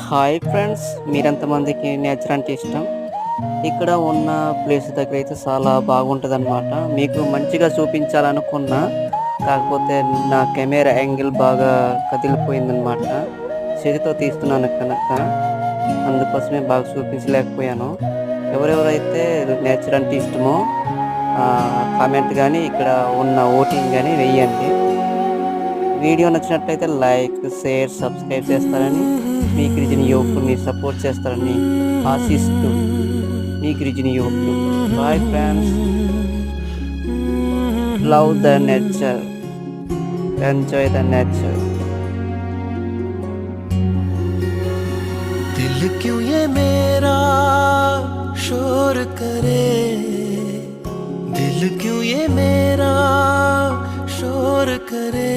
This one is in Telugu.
హాయ్ ఫ్రెండ్స్, మీరెంతమందికి నేచర్ అంటే ఇష్టం? ఇక్కడ ఉన్న ప్లేస్ దగ్గర అయితే చాలా బాగుంటుందన్నమాట. మీకు మంచిగా చూపించాలనుకున్నా, కాకపోతే నా కెమెరా యాంగిల్ బాగా కదిలిపోయిందన్నమాట. చేతితో తీస్తున్నాను కనుక అందుకోసమే బాగా చూపించలేకపోయాను. ఎవరెవరైతే నేచర్ అంటే ఇష్టమో కామెంట్ గానీ, ఇక్కడ ఉన్న ఓటింగ్ గానీ వెయ్యండి. వీడియో నచ్చినట్లయితే లైక్, షేర్, సబ్స్క్రైబ్ చేస్తారని, మీ గిరిజన యువకుల్ని సపోర్ట్ చేస్తారని ఆశిస్తూ మీ గిరిజన యువకులు. Bye friends, love the nature, enjoy the nature. दिल क्यों ये मेरा शोर करे, दिल क्यों ये मेरा शोर करे।